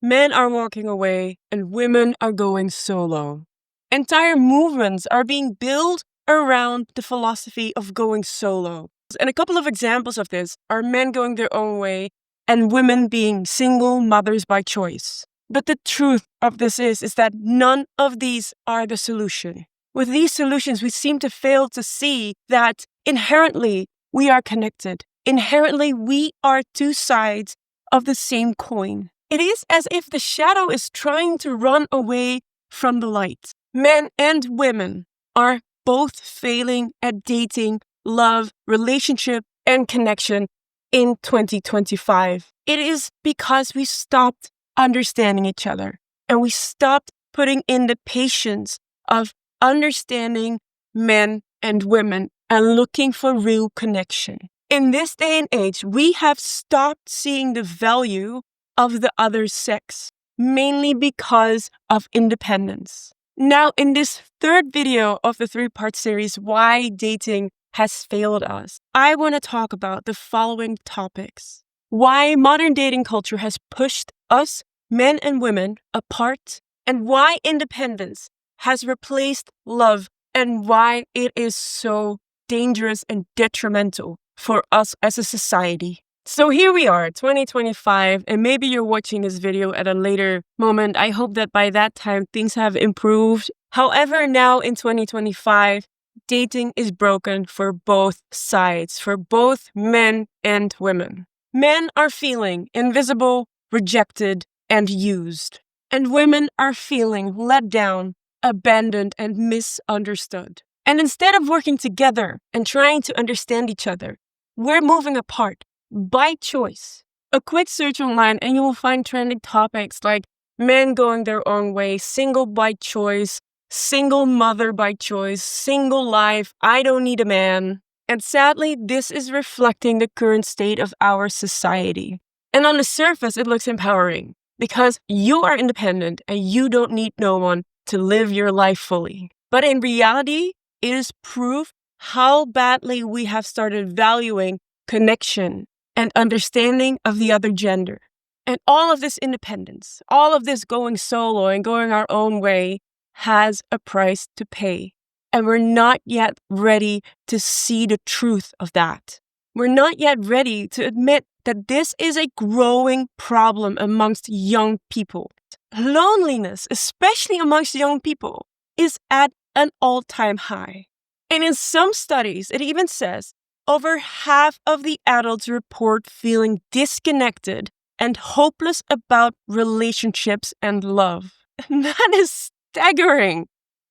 Men are walking away and women are going solo. Entire movements are being built around the philosophy of going solo. And a couple of examples of this are men going their own way and women being single mothers by choice. But the truth of this is that none of these are the solution. With these solutions, we seem to fail to see that inherently we are connected. Inherently, we are two sides of the same coin. It is as if the shadow is trying to run away from the light. Men and women are both failing at dating, love, relationship, and connection in 2025. It is because we stopped understanding each other and we stopped putting in the patience of understanding men and women and looking for real connection. In this day and age, we have stopped seeing the value of the other sex, mainly because of independence. Now, in this third video of the 3-part series, Why Dating Has Failed Us, I want to talk about the following topics. Why modern dating culture has pushed us, men and women, apart, and why independence has replaced love, and why it is so dangerous and detrimental for us as a society. So here we are, 2025, and maybe you're watching this video at a later moment. I hope that by that time things have improved. However, now in 2025, dating is broken for both sides, for both men and women. Men are feeling invisible, rejected, and used. And women are feeling let down, abandoned, and misunderstood. And instead of working together and trying to understand each other, we're moving apart. By choice. A quick search online and you will find trending topics like men going their own way, single by choice, single mother by choice, single life, I don't need a man. And sadly, this is reflecting the current state of our society. And on the surface, it looks empowering because you are independent and you don't need no one to live your life fully. But in reality, it is proof how badly we have started valuing connection and understanding of the other gender. And all of this independence, all of this going solo and going our own way has a price to pay. And we're not yet ready to see the truth of that. We're not yet ready to admit that this is a growing problem amongst young people. Loneliness, especially amongst young people, is at an all-time high. And in some studies, it even says over half of the adults report feeling disconnected and hopeless about relationships and love. That is staggering.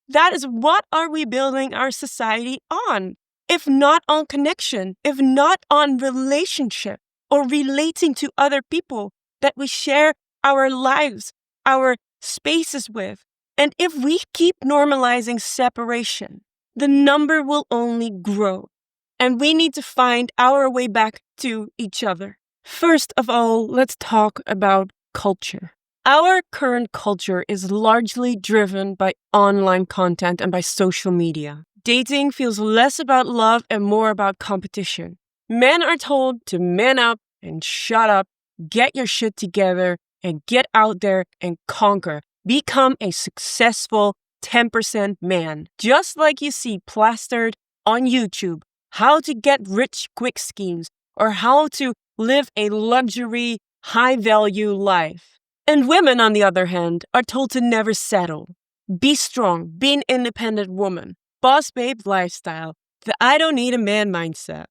That is what are we building our society on? If not on connection, if not on relationship or relating to other people that we share our lives, our spaces with. And if we keep normalizing separation, the number will only grow. And we need to find our way back to each other. First of all, let's talk about culture. Our current culture is largely driven by online content and by social media. Dating feels less about love and more about competition. Men are told to man up and shut up, get your shit together, and get out there and conquer. Become a successful 10% man. Just like you see plastered on YouTube. How to get rich quick schemes, or how to live a luxury, high-value life. And women, on the other hand, are told to never settle. Be strong, be an independent woman, boss babe lifestyle, the I don't need a man mindset.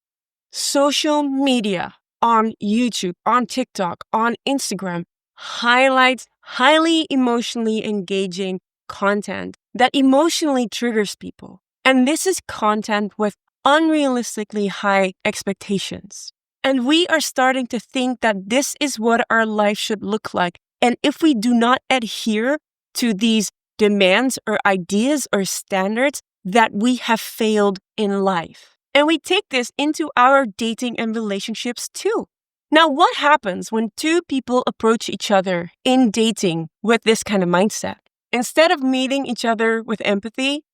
Social media on YouTube, on TikTok, on Instagram highlights highly emotionally engaging content that emotionally triggers people. And this is content with unrealistically high expectations. And we are starting to think that this is what our life should look like. And if we do not adhere to these demands or ideas or standards, that we have failed in life. And we take this into our dating and relationships too. Now, what happens when two people approach each other in dating with this kind of mindset? Instead of meeting each other with empathy,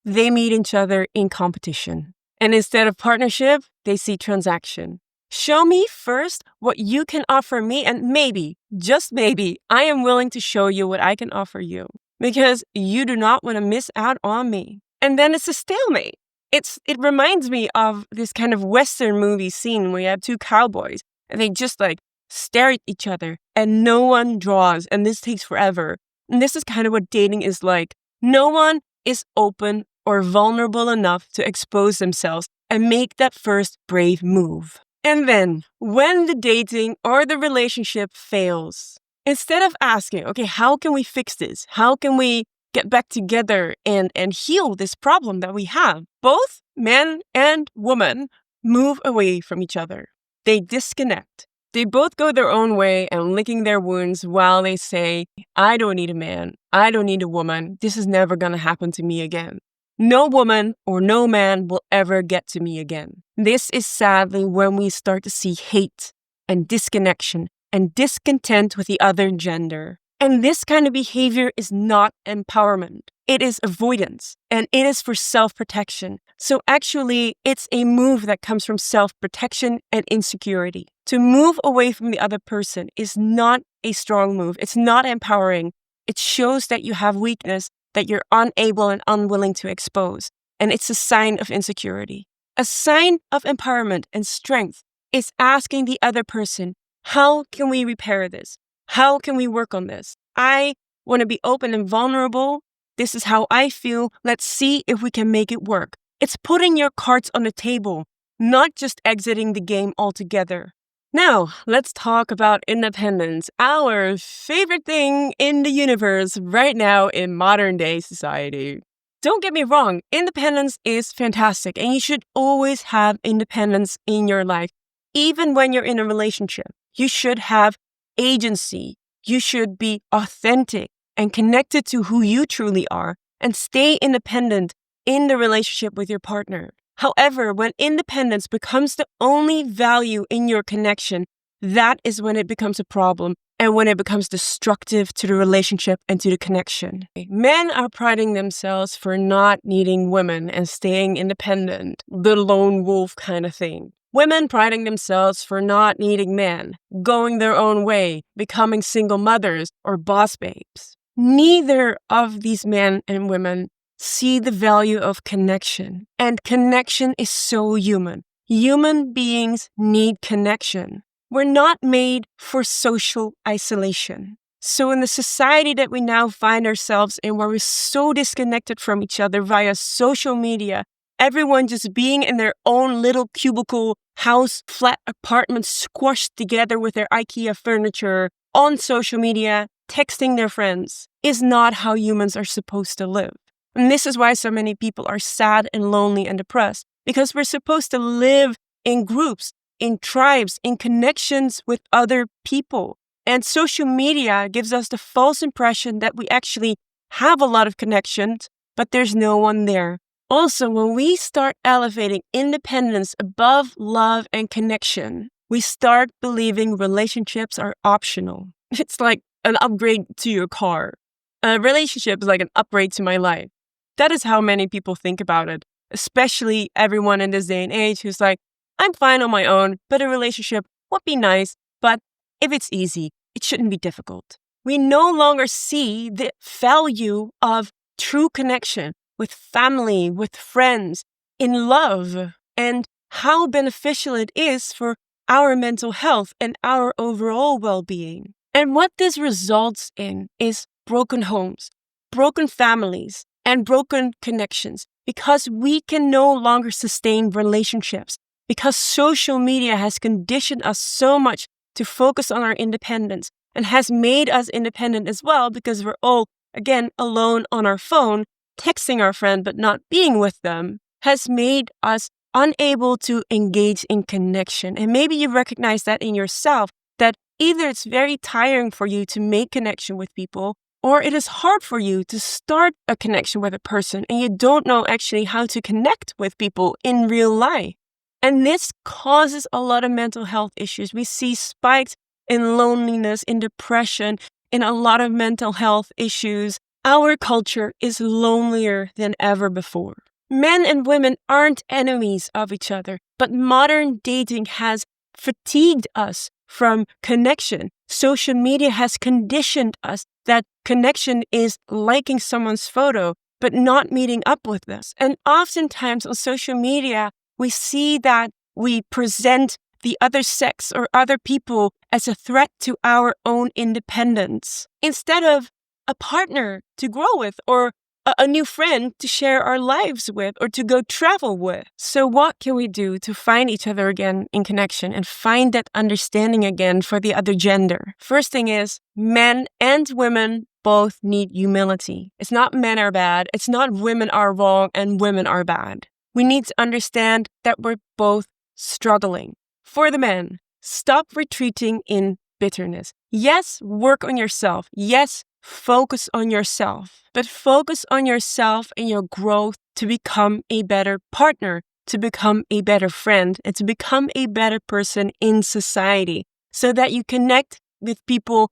they meet each other in competition. And instead of partnership, they see transaction. Show me first what you can offer me, and maybe, just maybe, I am willing to show you what I can offer you because you do not want to miss out on me. And then it's a stalemate. It reminds me of this kind of Western movie scene where you have two cowboys and they just like stare at each other and no one draws, and this takes forever. And this is kind of what dating is like. No one is open or vulnerable enough to expose themselves and make that first brave move. And then, when the dating or the relationship fails, instead of asking, okay, how can we fix this? How can we get back together and heal this problem that we have? Both men and women move away from each other. They disconnect. They both go their own way and licking their wounds while they say, I don't need a man. I don't need a woman. This is never going to happen to me again. No woman or no man will ever get to me again. This is sadly when we start to see hate and disconnection and discontent with the other gender. And this kind of behavior is not empowerment. It is avoidance, and it is for self-protection. So actually, it's a move that comes from self-protection and insecurity. To move away from the other person is not a strong move. It's not empowering. It shows that you have weakness that you're unable and unwilling to expose. And it's a sign of insecurity. A sign of empowerment and strength is asking the other person, how can we repair this? How can we work on this? I want to be open and vulnerable. This is how I feel. Let's see if we can make it work. It's putting your cards on the table, not just exiting the game altogether. Now, let's talk about independence, our favorite thing in the universe right now in modern day society. Don't get me wrong, independence is fantastic, and you should always have independence in your life. Even when you're in a relationship, you should have agency. You should be authentic and connected to who you truly are and stay independent in the relationship with your partner. However, when independence becomes the only value in your connection, that is when it becomes a problem and when it becomes destructive to the relationship and to the connection. Men are priding themselves for not needing women and staying independent, the lone wolf kind of thing. Women priding themselves for not needing men, going their own way, becoming single mothers or boss babes. Neither of these men and women see the value of connection. And connection is so human. Human beings need connection. We're not made for social isolation. So in the society that we now find ourselves in, where we're so disconnected from each other via social media, everyone just being in their own little cubicle, house, flat apartment, squashed together with their IKEA furniture on social media, texting their friends, is not how humans are supposed to live. And this is why so many people are sad and lonely and depressed, because we're supposed to live in groups, in tribes, in connections with other people. And social media gives us the false impression that we actually have a lot of connections, but there's no one there. Also, when we start elevating independence above love and connection, we start believing relationships are optional. It's like an upgrade to your car. A relationship is like an upgrade to my life. That is how many people think about it, especially everyone in this day and age who's like, I'm fine on my own, but a relationship would be nice, but if it's easy, it shouldn't be difficult. We no longer see the value of true connection with family, with friends, in love, and how beneficial it is for our mental health and our overall well-being. And what this results in is broken homes, broken families, and broken connections, because we can no longer sustain relationships, because social media has conditioned us so much to focus on our independence and has made us independent as well, because we're all, again, alone on our phone, texting our friend but not being with them, has made us unable to engage in connection. And maybe you recognize that in yourself, that either it's very tiring for you to make connection with people, or it is hard for you to start a connection with a person and you don't know actually how to connect with people in real life. And this causes a lot of mental health issues. We see spikes in loneliness, in depression, in a lot of mental health issues. Our culture is lonelier than ever before. Men and women aren't enemies of each other, but modern dating has fatigued us from connection. Social media has conditioned us that connection is liking someone's photo, but not meeting up with them. And oftentimes on social media, we see that we present the other sex or other people as a threat to our own independence instead of a partner to grow with or a new friend to share our lives with or to go travel with. So what can we do to find each other again in connection and find that understanding again for the other gender? First thing is, men and women both need humility. It's not men are bad. It's not women are wrong and women are bad. We need to understand that we're both struggling. For the men, stop retreating in bitterness. Yes, work on yourself. Yes, focus on yourself, but focus on yourself and your growth to become a better partner, to become a better friend, and to become a better person in society so that you connect with people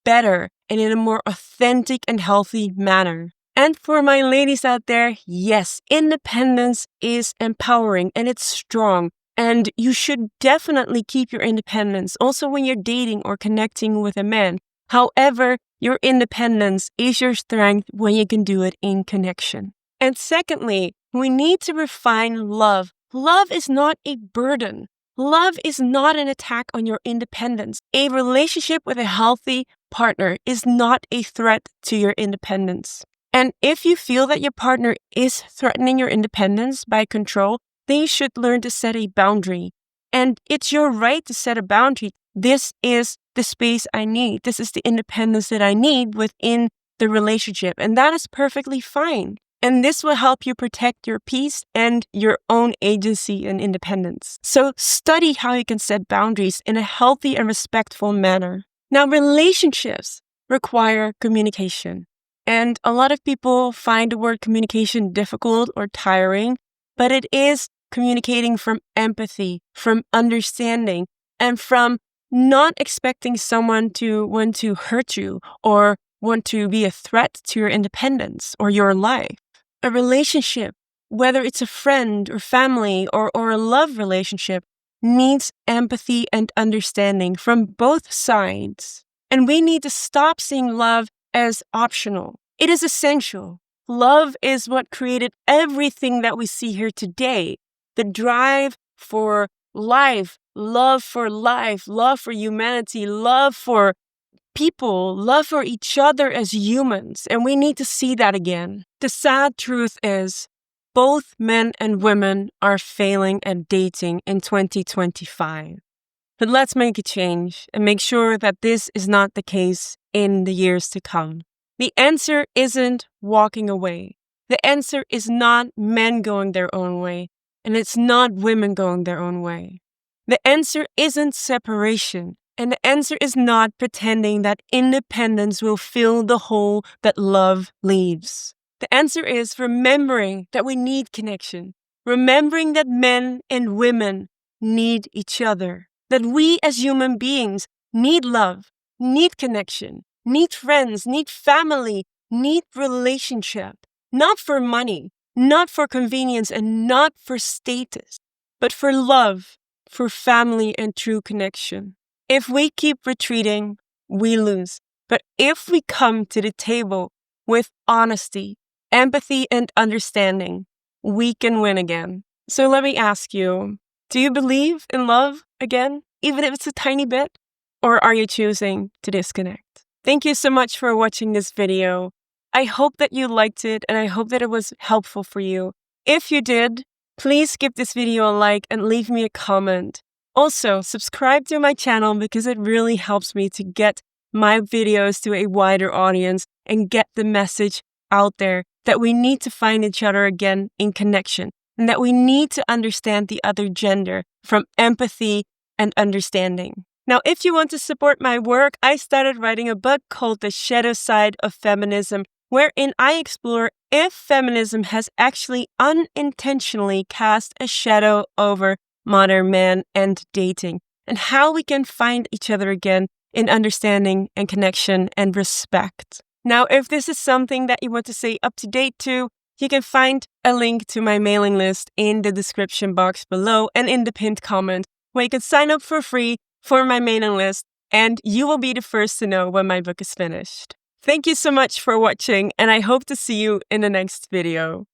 better and in a more authentic and healthy manner. And for my ladies out there, yes, independence is empowering and it's strong. And you should definitely keep your independence also when you're dating or connecting with a man. However, your independence is your strength when you can do it in connection. And secondly, we need to refine love. Love is not a burden. Love is not an attack on your independence. A relationship with a healthy partner is not a threat to your independence. And if you feel that your partner is threatening your independence by control, then you should learn to set a boundary. And it's your right to set a boundary. This is the space I need. This is the independence that I need within the relationship. And that is perfectly fine. And this will help you protect your peace and your own agency and independence. So study how you can set boundaries in a healthy and respectful manner. Now, relationships require communication. And a lot of people find the word communication difficult or tiring, but it is communicating from empathy, from understanding, and from not expecting someone to want to hurt you or want to be a threat to your independence or your life. A relationship, whether it's a friend or family or a love relationship, needs empathy and understanding from both sides. And we need to stop seeing love as optional. It is essential. Love is what created everything that we see here today. The drive for life, love for humanity, love for people, love for each other as humans. And we need to see that again. The sad truth is, both men and women are failing at dating in 2025. But let's make a change and make sure that this is not the case in the years to come. The answer isn't walking away. The answer is not men going their own way. And it's not women going their own way. The answer isn't separation. And the answer is not pretending that independence will fill the hole that love leaves. The answer is remembering that we need connection. Remembering that men and women need each other. That we as human beings need love, need connection, need friends, need family, need relationship. Not for money, not for convenience, and not for status, but for love, for family and true connection. If we keep retreating, we lose. But if we come to the table with honesty, empathy, and understanding, we can win again. So let me ask you, do you believe in love again, even if it's a tiny bit? Or are you choosing to disconnect? Thank you so much for watching this video. I hope that you liked it and I hope that it was helpful for you. If you did, please give this video a like and leave me a comment. Also, subscribe to my channel because it really helps me to get my videos to a wider audience and get the message out there that we need to find each other again in connection and that we need to understand the other gender from empathy and understanding. Now, if you want to support my work, I started writing a book called The Shadow Side of Feminism, wherein I explore if feminism has actually unintentionally cast a shadow over modern man and dating, and how we can find each other again in understanding and connection and respect. Now, if this is something that you want to stay up to date to, you can find a link to my mailing list in the description box below and in the pinned comment. where you can sign up for free for my mailing list, and you will be the first to know when my book is finished. Thank you so much for watching, and I hope to see you in the next video.